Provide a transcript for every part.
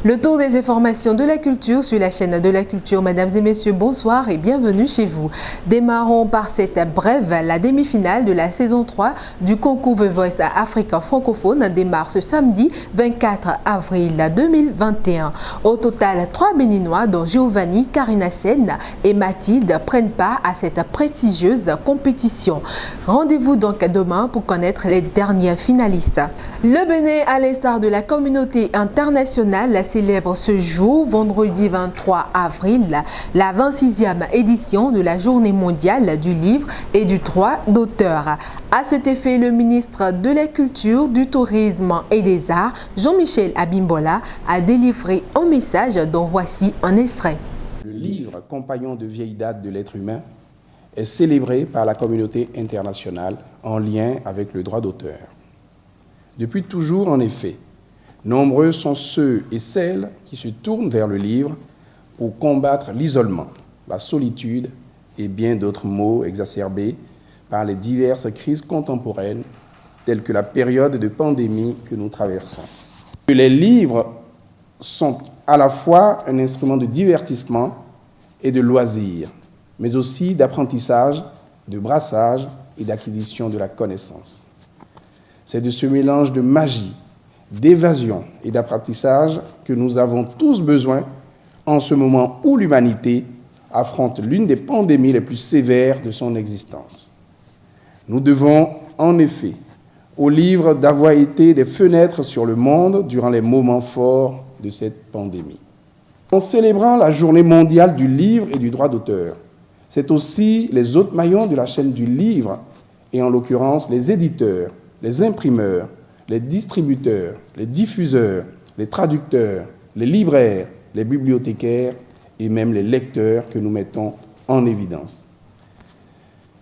Le tour des informations de la culture sur la chaîne de la culture. Mesdames et messieurs, bonsoir et bienvenue chez vous. Démarrons par cette brève. La demi-finale de la saison 3 du concours The Voice Africa francophone démarre ce samedi 24 avril 2021. Au total, 3 Béninois dont Giovanni, Karina Sen et Mathilde prennent part à cette prestigieuse compétition. Rendez-vous donc demain pour connaître les derniers finalistes. Le Bénin, à l'instar de la communauté internationale, célèbre ce jour, vendredi 23 avril, la 26e édition de la Journée mondiale du livre et du droit d'auteur. À cet effet, le ministre de la Culture, du Tourisme et des Arts, Jean-Michel Abimbola, a délivré un message dont voici un extrait. Le livre, compagnon de vieille date de l'être humain, est célébré par la communauté internationale en lien avec le droit d'auteur. Depuis toujours, en effet, nombreux sont ceux et celles qui se tournent vers le livre pour combattre l'isolement, la solitude et bien d'autres maux exacerbés par les diverses crises contemporaines telles que la période de pandémie que nous traversons. Les livres sont à la fois un instrument de divertissement et de loisir, mais aussi d'apprentissage, de brassage et d'acquisition de la connaissance. C'est de ce mélange de magie, d'évasion et d'apprentissage que nous avons tous besoin en ce moment où l'humanité affronte l'une des pandémies les plus sévères de son existence. Nous devons, en effet, aux livres d'avoir été des fenêtres sur le monde durant les moments forts de cette pandémie. En célébrant la Journée mondiale du livre et du droit d'auteur, c'est aussi les autres maillons de la chaîne du livre, et en l'occurrence les éditeurs, les imprimeurs, les distributeurs, les diffuseurs, les traducteurs, les libraires, les bibliothécaires et même les lecteurs que nous mettons en évidence.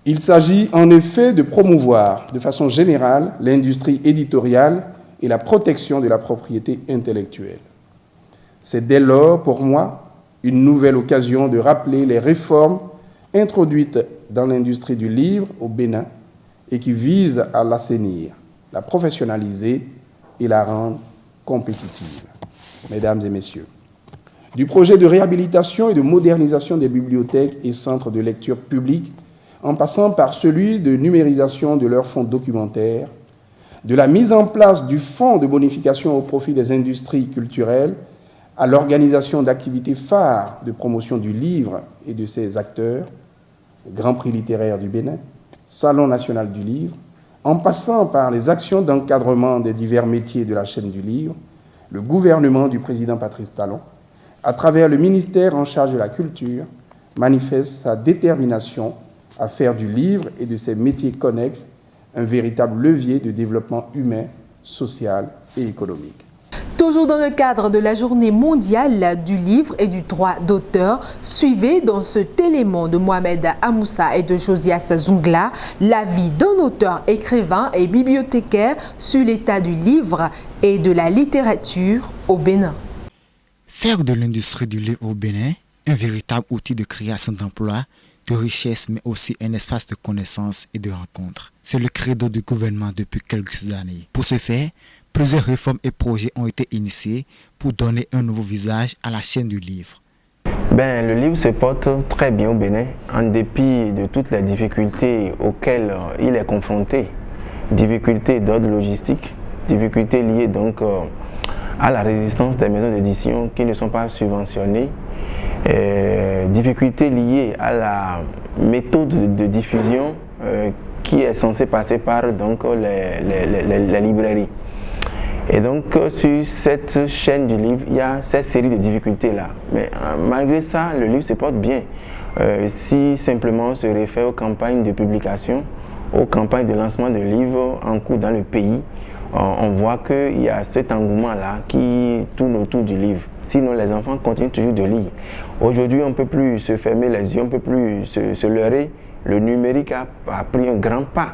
Il s'agit en effet de promouvoir de façon générale l'industrie éditoriale et la protection de la propriété intellectuelle. C'est dès lors, pour moi, une nouvelle occasion de rappeler les réformes introduites dans l'industrie du livre au Bénin et qui visent à l'assainir, la professionnaliser et la rendre compétitive. Mesdames et messieurs, du projet de réhabilitation et de modernisation des bibliothèques et centres de lecture publics, en passant par celui de numérisation de leurs fonds documentaires, de la mise en place du fonds de bonification au profit des industries culturelles, à l'organisation d'activités phares de promotion du livre et de ses acteurs, le Grand Prix littéraire du Bénin, Salon national du livre, en passant par les actions d'encadrement des divers métiers de la chaîne du livre, le gouvernement du président Patrice Talon, à travers le ministère en charge de la culture, manifeste sa détermination à faire du livre et de ses métiers connexes un véritable levier de développement humain, social et économique. Toujours dans le cadre de la Journée mondiale du livre et du droit d'auteur, suivez dans ce élément de Mohamed Amoussa et de Josias Zoungla l'avis d'un auteur, écrivain et bibliothécaire sur l'état du livre et de la littérature au Bénin. Faire de l'industrie du livre au Bénin un véritable outil de création d'emplois, de richesse, mais aussi un espace de connaissances et de rencontres. C'est le credo du gouvernement depuis quelques années. Pour ce faire, plusieurs réformes et projets ont été initiés pour donner un nouveau visage à la chaîne du livre. Le livre se porte très bien au Bénin, en dépit de toutes les difficultés auxquelles il est confronté. Difficultés d'ordre logistique, difficultés liées donc à la résistance des maisons d'édition qui ne sont pas subventionnées, difficultés liées à la méthode de diffusion qui est censée passer par donc, les librairies. Et donc, sur cette chaîne du livre, il y a cette série de difficultés-là. Mais malgré ça, le livre se porte bien. Si simplement on se réfère aux campagnes de publication, aux campagnes de lancement de livres en cours dans le pays, on voit qu'il y a cet engouement-là qui tourne autour du livre. Sinon, les enfants continuent toujours de lire. Aujourd'hui, on ne peut plus se fermer les yeux, on ne peut plus se leurrer. Le numérique a pris un grand pas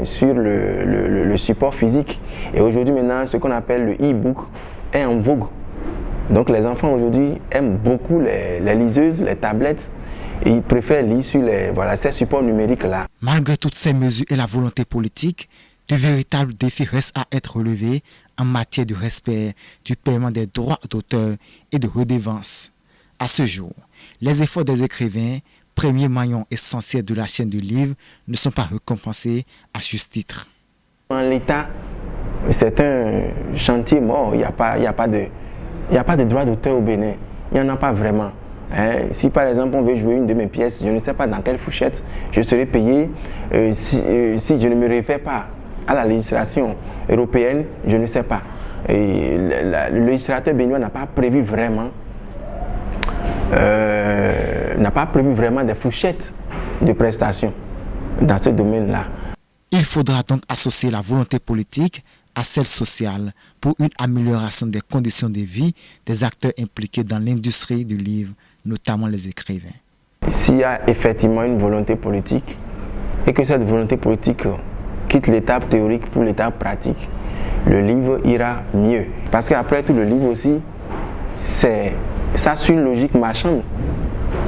sur le support physique. Et aujourd'hui maintenant, ce qu'on appelle le e-book est en vogue. Donc les enfants aujourd'hui aiment beaucoup les liseuses, les tablettes, et ils préfèrent lire sur ces supports numériques-là. Malgré toutes ces mesures et la volonté politique, de véritables défis restent à être relevés en matière de respect du paiement des droits d'auteur et de redevances. À ce jour, les efforts des écrivains, premier maillon essentiel de la chaîne du livre, ne sont pas récompensés à juste titre. En l'état, c'est un chantier mort. Il n'y a pas de droit d'auteur au Bénin. Il n'y en a pas vraiment. Si par exemple on veut jouer une de mes pièces, je ne sais pas dans quelle fourchette je serai payé. Si je ne me réfère pas à la législation européenne, je ne sais pas. Et le législateur béninois n'a pas prévu vraiment des fourchettes de prestations dans ce domaine-là. Il faudra donc associer la volonté politique à celle sociale pour une amélioration des conditions de vie des acteurs impliqués dans l'industrie du livre, notamment les écrivains. S'il y a effectivement une volonté politique et que cette volonté politique quitte l'étape théorique pour l'étape pratique, le livre ira mieux. Parce qu'après tout, le livre aussi, ça suit une logique marchande.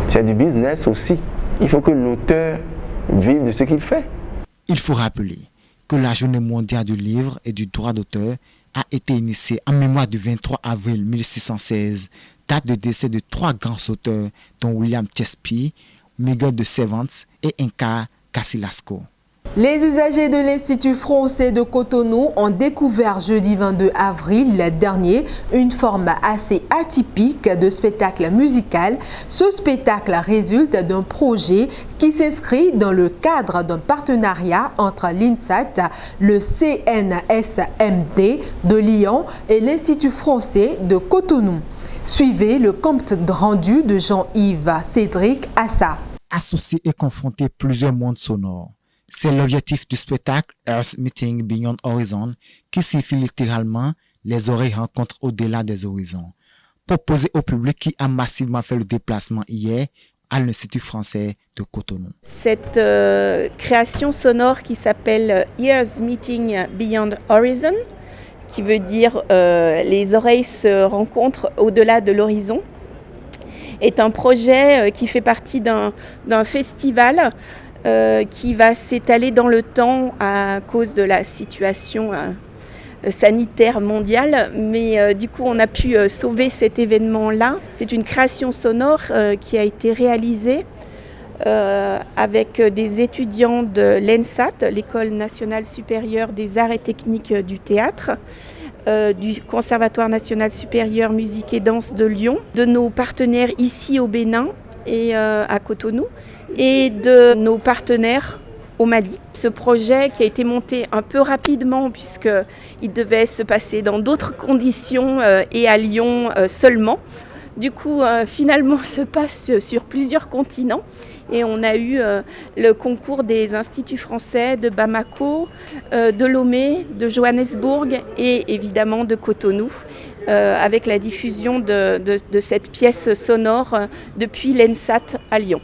C'est du business aussi. Il faut que l'auteur vive de ce qu'il fait. Il faut rappeler que la Journée mondiale du livre et du droit d'auteur a été initiée en mémoire du 23 avril 1616, date de décès de 3 grands auteurs, dont William Shakespeare, Miguel de Cervantes et Inca Garcilaso. Les usagers de l'Institut français de Cotonou ont découvert jeudi 22 avril dernier une forme assez atypique de spectacle musical. Ce spectacle résulte d'un projet qui s'inscrit dans le cadre d'un partenariat entre l'INSAT, le CNSMD de Lyon et l'Institut français de Cotonou. Suivez le compte rendu de Jean-Yves Cédric Assa. Associer et confronter plusieurs mondes sonores. C'est l'objectif du spectacle Earth Meeting Beyond Horizon, qui signifie littéralement « les oreilles rencontrent au-delà des horizons », proposé au public qui a massivement fait le déplacement hier à l'Institut français de Cotonou. Cette création sonore qui s'appelle Earth Meeting Beyond Horizon, qui veut dire les oreilles se rencontrent au-delà de l'horizon, est un projet qui fait partie d'un festival qui va s'étaler dans le temps à cause de la situation sanitaire mondiale. Mais du coup, on a pu sauver cet événement-là. C'est une création sonore qui a été réalisée avec des étudiants de l'ENSAT, l'École nationale supérieure des arts et techniques du théâtre, du Conservatoire national supérieur musique et danse de Lyon, de nos partenaires ici au Bénin et à Cotonou, et de nos partenaires au Mali. Ce projet qui a été monté un peu rapidement puisqu'il devait se passer dans d'autres conditions et à Lyon seulement. Du coup, finalement, se passe sur plusieurs continents. Et on a eu le concours des instituts français de Bamako, de Lomé, de Johannesburg et évidemment de Cotonou, avec la diffusion de cette pièce sonore depuis l'ENSAT à Lyon.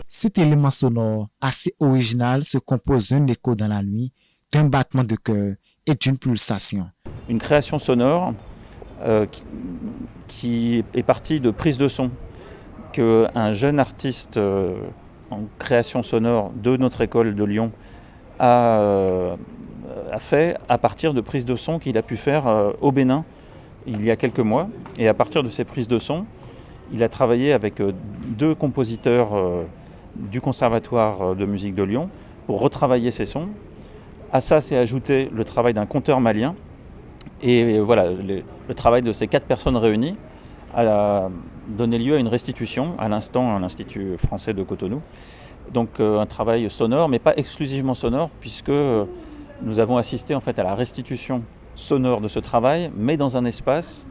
Cet élément sonore assez original se compose d'un écho dans la nuit, d'un battement de cœur et d'une pulsation. Une création sonore qui est partie de prises de son qu'un jeune artiste en création sonore de notre école de Lyon a fait à partir de prises de son qu'il a pu faire au Bénin il y a quelques mois. Et à partir de ces prises de son, il a travaillé avec 2 compositeurs du Conservatoire de musique de Lyon pour retravailler ces sons. À ça s'est ajouté le travail d'un conteur malien. Et voilà, le travail de ces 4 personnes réunies a donné lieu à une restitution à l'instant à l'Institut français de Cotonou. Donc un travail sonore, mais pas exclusivement sonore, puisque nous avons assisté en fait à la restitution sonore de ce travail, mais dans un espace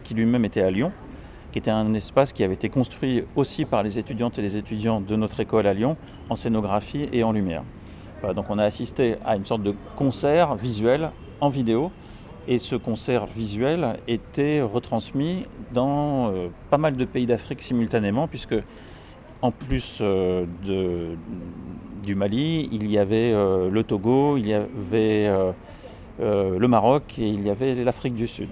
qui lui-même était à Lyon, qui était un espace qui avait été construit aussi par les étudiantes et les étudiants de notre école à Lyon, en scénographie et en lumière. Voilà, donc on a assisté à une sorte de concert visuel en vidéo, et ce concert visuel était retransmis dans pas mal de pays d'Afrique simultanément, puisque en plus du Mali, il y avait le Togo, il y avait le Maroc et il y avait l'Afrique du Sud.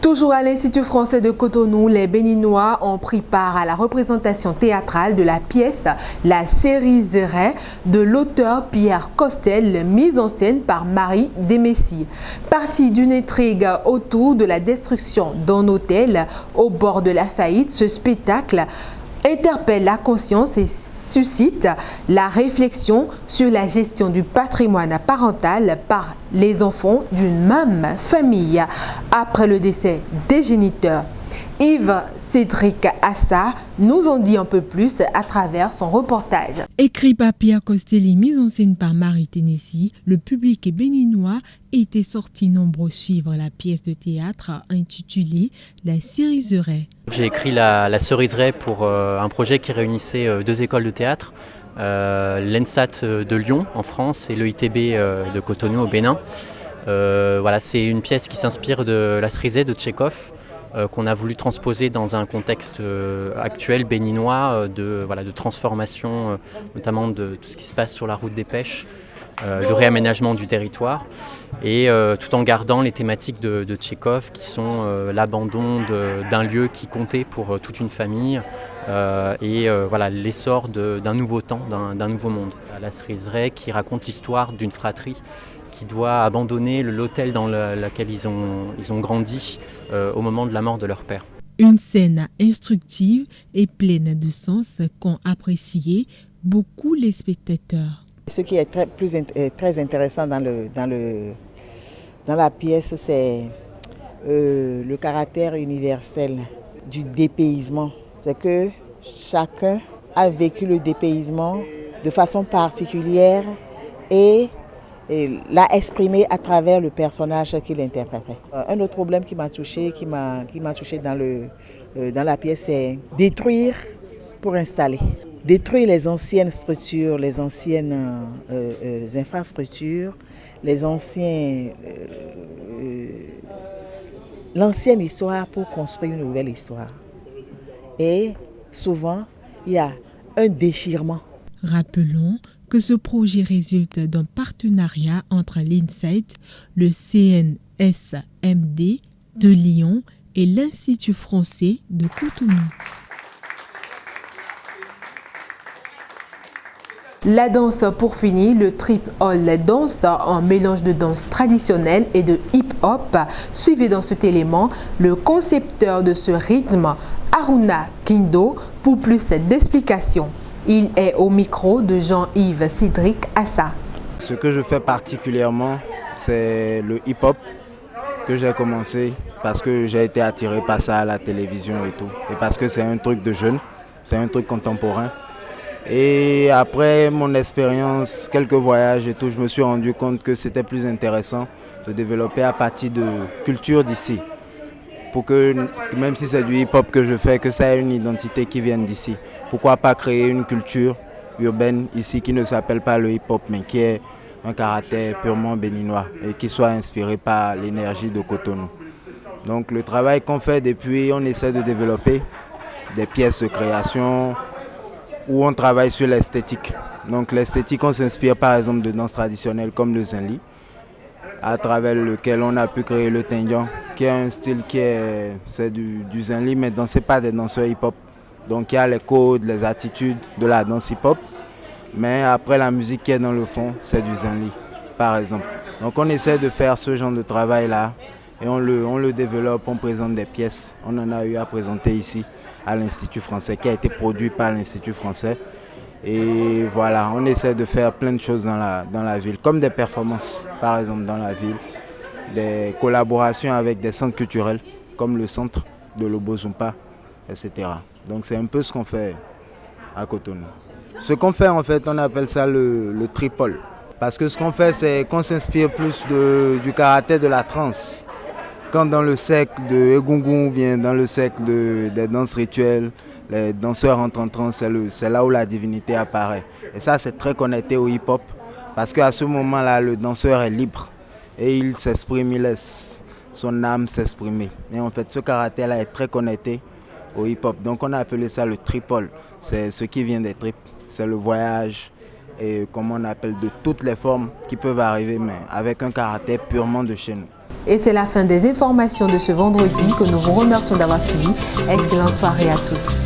Toujours à l'Institut français de Cotonou, les Béninois ont pris part à la représentation théâtrale de la pièce La Cérizeraie de l'auteur Pierre Costel, mise en scène par Marie Desmessies. Partie d'une intrigue autour de la destruction d'un hôtel au bord de la faillite, ce spectacle interpelle la conscience et suscite la réflexion sur la gestion du patrimoine parental par les enfants d'une même famille. Après le décès des géniteurs, Yves Cédric Assa nous en dit un peu plus à travers son reportage. Écrit par Pierre Costel et mis en scène par Marie Desmessies, le public béninois était sorti nombreux suivre la pièce de théâtre intitulée La Cérizeraie. J'ai écrit la Cérizeraie pour un projet qui réunissait deux écoles de théâtre, l'ENSAT de Lyon en France et l'EITB de Cotonou au Bénin. Voilà, c'est une pièce qui s'inspire de La Cérizeraie de Tchekhov, qu'on a voulu transposer dans un contexte actuel béninois de transformation, notamment de tout ce qui se passe sur la route des pêches, de réaménagement du territoire, et tout en gardant les thématiques de Tchekhov qui sont l'abandon d'un lieu qui comptait pour toute une famille et l'essor d'un nouveau temps, d'un nouveau monde. La Cérizeraie qui raconte l'histoire d'une fratrie qui doit abandonner l'hôtel dans lequel ils ont grandi au moment de la mort de leur père. Une scène instructive et pleine de sens qu'ont apprécié beaucoup les spectateurs. Ce qui est très intéressant dans la pièce, c'est le caractère universel du dépaysement. C'est que chacun a vécu le dépaysement de façon particulière et l'a exprimé à travers le personnage qu'il interprétait. Un autre problème qui m'a touché dans la pièce, c'est détruire pour installer. Détruire les anciennes structures, les anciennes infrastructures, l'ancienne histoire pour construire une nouvelle histoire. Et souvent, il y a un déchirement. Rappelons que ce projet résulte d'un partenariat entre l'INSIGHT, le CNSMD de Lyon et l'Institut français de Cotonou. La danse pour finir, le trip hall danse, un mélange de danse traditionnelle et de hip-hop. Suivez dans cet élément le concepteur de ce rythme, Aruna Kindo, pour plus d'explications. Il est au micro de Jean-Yves Cédric Assa. Ce que je fais particulièrement, c'est le hip-hop que j'ai commencé parce que j'ai été attiré par ça à la télévision et tout. Et parce que c'est un truc de jeune, c'est un truc contemporain. Et après mon expérience, quelques voyages et tout, je me suis rendu compte que c'était plus intéressant de développer à partir de culture d'ici. Pour que, même si c'est du hip-hop que je fais, que ça ait une identité qui vienne d'ici. Pourquoi pas créer une culture urbaine ici qui ne s'appelle pas le hip-hop, mais qui ait un caractère purement béninois et qui soit inspiré par l'énergie de Cotonou. Donc le travail qu'on fait depuis, on essaie de développer des pièces de création où on travaille sur l'esthétique. Donc l'esthétique, on s'inspire par exemple de danses traditionnelles comme le zinli, à travers lequel on a pu créer le tendian, qui est un style c'est du zinli, mais dansé par des danseurs hip-hop. Donc il y a les codes, les attitudes de la danse hip-hop, mais après la musique qui est dans le fond, c'est du zinli, par exemple. Donc on essaie de faire ce genre de travail-là, et on le développe, on présente des pièces. On en a eu à présenter ici, à l'Institut français, qui a été produit par l'Institut français. Et voilà, on essaie de faire plein de choses dans la ville, comme des performances, par exemple, dans la ville, des collaborations avec des centres culturels, comme le centre de l'Obozumpa, etc. Donc c'est un peu ce qu'on fait à Cotonou. Ce qu'on fait, en fait, on appelle ça le tripole. Parce que ce qu'on fait, c'est qu'on s'inspire plus du caractère de la trance. Quand dans le cercle de Egungun, bien dans le cercle des danses rituelles, les danseurs entrent en trance, c'est là où la divinité apparaît. Et ça, c'est très connecté au hip-hop, parce qu'à ce moment-là, le danseur est libre et il s'exprime, il laisse son âme s'exprimer. Et en fait, ce caractère-là est très connecté au hip-hop. Donc on a appelé ça le tripole. C'est ce qui vient des tripes. C'est le voyage, et comme on appelle, de toutes les formes qui peuvent arriver, mais avec un caractère purement de chez nous. Et c'est la fin des informations de ce vendredi que nous vous remercions d'avoir suivi. Excellente soirée à tous.